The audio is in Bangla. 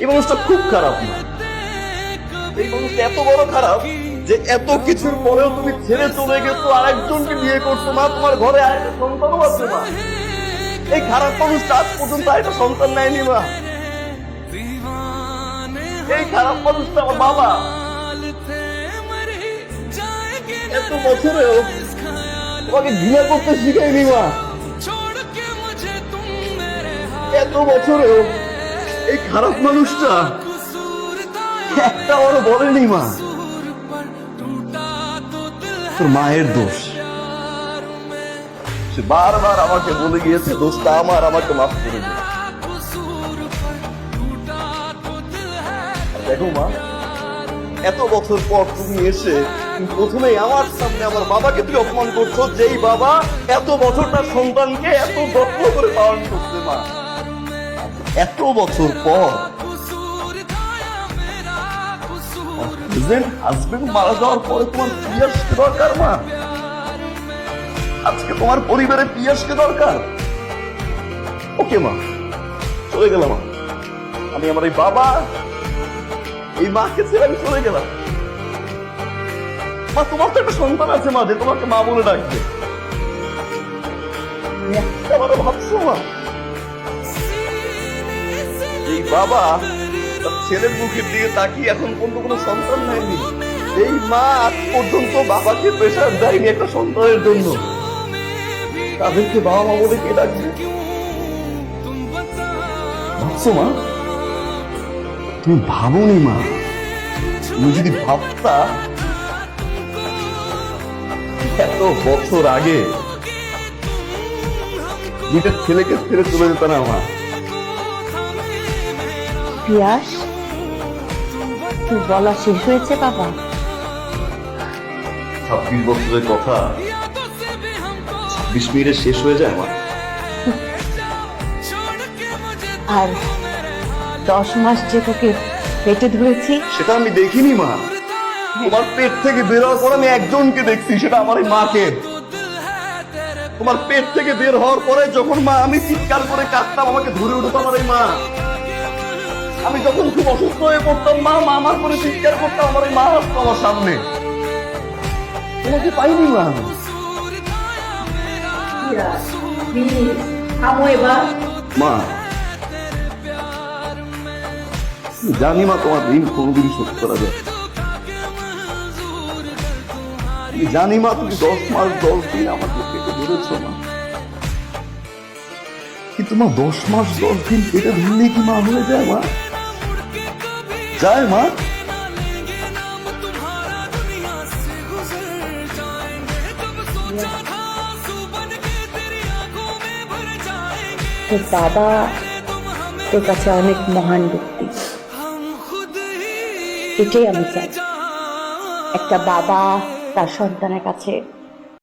এই মানুষটা খুব খারাপ না, এই মানুষটা এত বড় খারাপ যে এত কিছুর পরেও তুমি ছেড়ে চলে গেছো, আরেকজনকে বিয়ে করছো মা, তোমার ঘরে আরেকটা সন্তানও আছে মা। এই খারাপ মানুষটা আজ পর্যন্ত আরেকটা সন্তান নেয়নি মা। এই খারাপ মানুষটা আমার বাবা, এত বছরেও তোমাকে ঘৃণা করতে শিখাইনি মা। এত বছরেও এই খারাপ মানুষটা একটা বড় বলেনি মা তোর মায়ের দোষ। সে বারবার আমাকে বলে গিয়েছে দোষটা আমার, আমাকে মাফ করে দিও। দেখো মা, এত বছর পর তুমি এসে প্রথমেই আমার সামনে আমার বাবাকে তুই অপমান করছো, যেই বাবা এত বছর তার সন্তানকে এত যত্ন করে পালন করছে মা। এত বছর পর হাজবেন্ড মারা যাওয়ার পরে তোমার পিয়াসকে দরকার মা। আজকে তোমার পরিবারে পিয়াসকে দরকার। ওকে মা, চলে গেলাম আমি, আমার এই বাবা এই মাকে ছেড়ে আমি চলে গেলাম। মা তোমার তো একটা সন্তান আছে মা, যে তোমাকে মা বলে ডাকবে। একবারও ভাবছো মা এই বাবা তার ছেলের মুখের দিকে তাকিয়ে এখন পর্যন্ত কোনো সন্তান নেয়নি, এই মা আজ পর্যন্ত বাবাকে প্রেশার দেয়নি একটা সন্তানের জন্য, তাদেরকে বাবা মা বলে কে ডাকবে? ভাবছো মা? তুমি ভাবোনি মা, তুমি যদি ভাবতা এত বছর আগে নিজের ছেলেকে ছেড়ে চলে যেত না মা। পিয়াস, তোর বলা শেষ হয়েছে বাবা? 26 বছরের কথা 26 মিনিটে শেষ হয়ে যায় মা। আর 10 মাস যে তোকে পেটে ধরেছি সেটা আমি দেখিনি মা, তোমার পেট থেকে বের হওয়ার পর আমি একজনকে দেখছি, সেটা আমার এই মাকে। তোমার পেট থেকে বের হওয়ার পরে যখন মা আমি চিৎকার করে কাঁদতাম, আমাকে ধরে উঠতো আমার এই মা। আমি যখন খুব অসুস্থ হয়ে পড়তাম মা, মা আমার করে চিৎকার করতাম, আমার এই মা আসতো আমার সামনে। তোমাকে পাইনি মা আমি। মা জানি মা তোমার ঋণ কোনোদিন শোধ করা যায়, জানি মা তুমি 10 মাস 10 দিন আমাকে পেটে ধরেছ না, কিন্তু মা 10 মাস 10 দিন পেটে ধরলে কি মা হয়ে যায় মা? যায় মা? তোর বাবা তোর কাছে অনেক মহান ব্যক্তি, এটাই আমি চাই। একটা বাবা তার সন্তানের কাছে